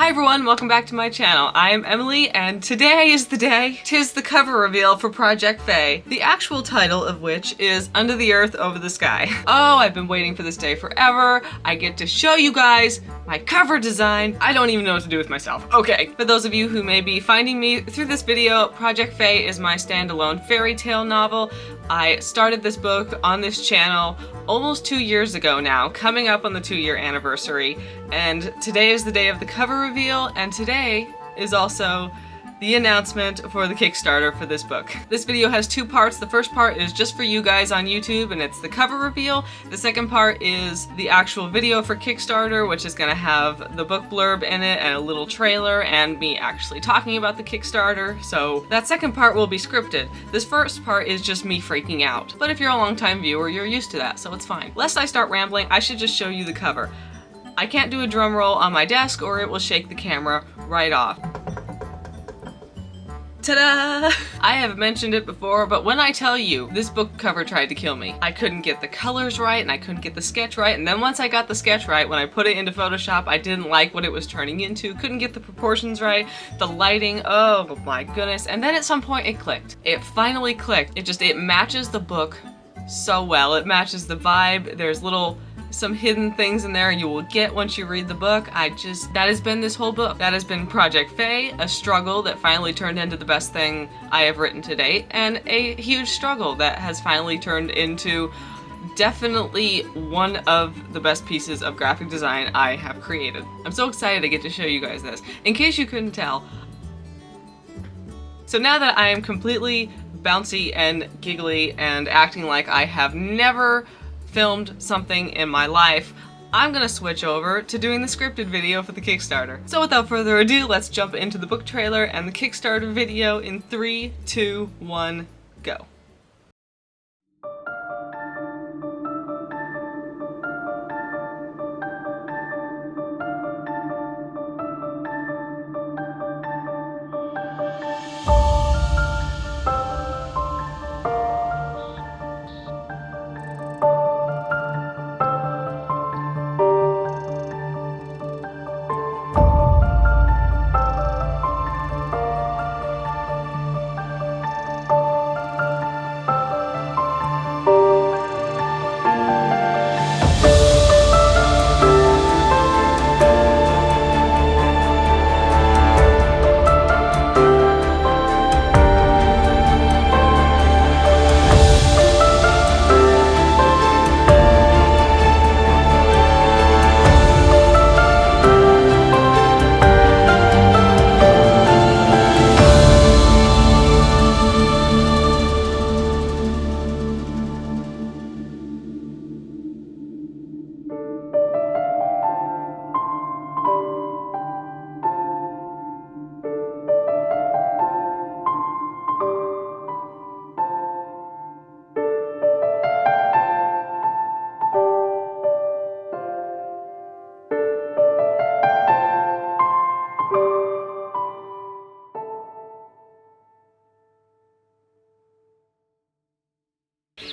Hi everyone, welcome back to my channel. I am Emily, and today is the day. 'Tis the cover reveal for Project Fae, the actual title of which is Under the Earth, Over the Sky. Oh, I've been waiting for this day forever. I get to show you guys my cover design. I don't even know what to do with myself. Okay, for those of you who may be finding me through this video, Project Fae is my standalone fairy tale novel. I started this book on this channel almost 2 years ago now, coming up on the 2-year anniversary, and today is the day of the cover reveal, and today is also the announcement for the Kickstarter for this book. This video has 2 parts. The first part is just for you guys on YouTube, and it's the cover reveal. The second part is the actual video for Kickstarter, which is gonna have the book blurb in it and a little trailer and me actually talking about the Kickstarter. So that second part will be scripted. This first part is just me freaking out. But if you're a longtime viewer, you're used to that, so it's fine. Lest I start rambling, I should just show you the cover. I can't do a drum roll on my desk or it will shake the camera right off. Ta-da! I have mentioned it before, but when I tell you, this book cover tried to kill me. I couldn't get the colors right, and I couldn't get the sketch right, and then once I got the sketch right, when I put it into Photoshop, I didn't like what it was turning into, couldn't get the proportions right, the lighting, oh my goodness, and then at some point it clicked. It finally clicked. It matches the book so well. It matches the vibe. There's some hidden things in there you will get once you read the book. That has been this whole book. That has been Project Fae, a struggle that finally turned into the best thing I have written to date, and a huge struggle that has finally turned into definitely one of the best pieces of graphic design I have created. I'm so excited to get to show you guys this. In case you couldn't tell, so now that I am completely bouncy and giggly and acting like I have never filmed something in my life, I'm gonna switch over to doing the scripted video for the Kickstarter. So without further ado, let's jump into the book trailer and the Kickstarter video in 3, 2, 1, go.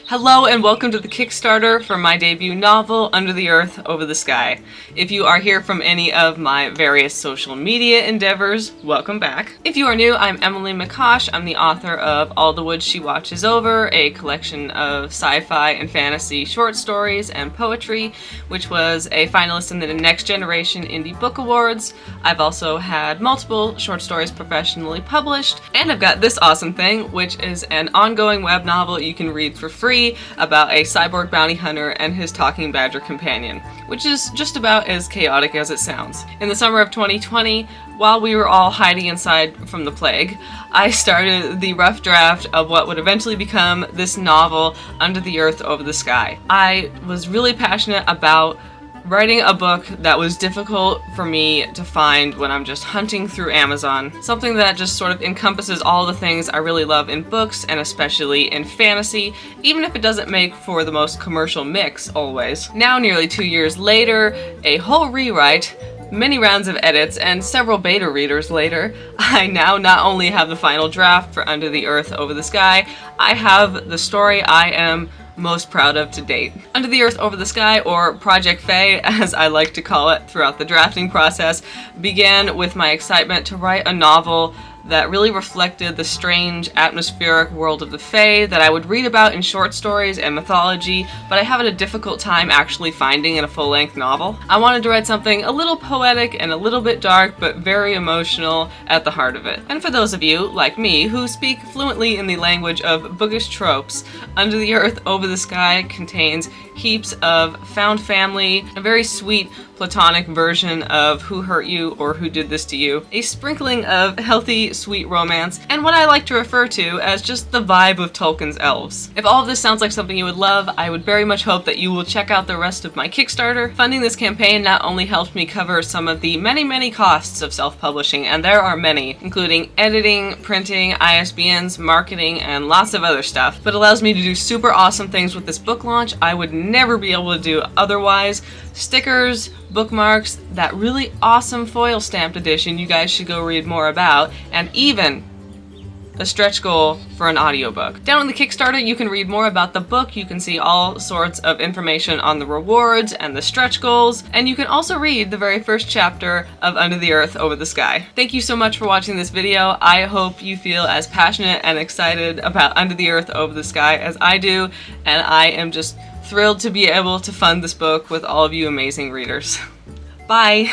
Hello and welcome to the Kickstarter for my debut novel, Under the Earth, Over the Sky. If you are here from any of my various social media endeavors, welcome back. If you are new, I'm Emily McCosh. I'm the author of All the Wood She Watches Over, a collection of sci-fi and fantasy short stories and poetry, which was a finalist in the Next Generation Indie Book Awards. I've also had multiple short stories professionally published, and I've got this awesome thing, which is an ongoing web novel you can read for free about a cyborg bounty hunter and his talking badger companion, which is just about as chaotic as it sounds. In the summer of 2020, while we were all hiding inside from the plague, I started the rough draft of what would eventually become this novel, Under the Earth, Over the Sky. I was really passionate about writing a book that was difficult for me to find when I'm just hunting through Amazon. Something that just sort of encompasses all the things I really love in books, and especially in fantasy, even if it doesn't make for the most commercial mix always. Now, nearly 2 years later, a whole rewrite, many rounds of edits, and several beta readers later, I now not only have the final draft for Under the Earth, Over the Sky, I have the story I am most proud of to date. Under the Earth, Over the Sky, or Project Faye, as I like to call it throughout the drafting process, began with my excitement to write a novel that really reflected the strange, atmospheric world of the Fae that I would read about in short stories and mythology, but I have had a difficult time actually finding in a full-length novel. I wanted to write something a little poetic and a little bit dark, but very emotional at the heart of it. And for those of you, like me, who speak fluently in the language of bookish tropes, Under the Earth, Over the Sky contains heaps of found family, a very sweet platonic version of who hurt you or who did this to you, a sprinkling of healthy, sweet romance, and what I like to refer to as just the vibe of Tolkien's elves. If all of this sounds like something you would love, I would very much hope that you will check out the rest of my Kickstarter. Funding this campaign not only helped me cover some of the many costs of self-publishing, and there are many, including editing, printing, ISBNs, marketing, and lots of other stuff, but allows me to do super awesome things with this book launch I would never be able to do otherwise. Stickers, bookmarks, that really awesome foil stamped edition you guys should go read more about, and even a stretch goal for an audiobook. Down on the Kickstarter, you can read more about the book, you can see all sorts of information on the rewards and the stretch goals, and you can also read the very first chapter of Under the Earth, Over the Sky. Thank you so much for watching this video. I hope you feel as passionate and excited about Under the Earth, Over the Sky as I do, and I am just thrilled to be able to fund this book with all of you amazing readers. Bye!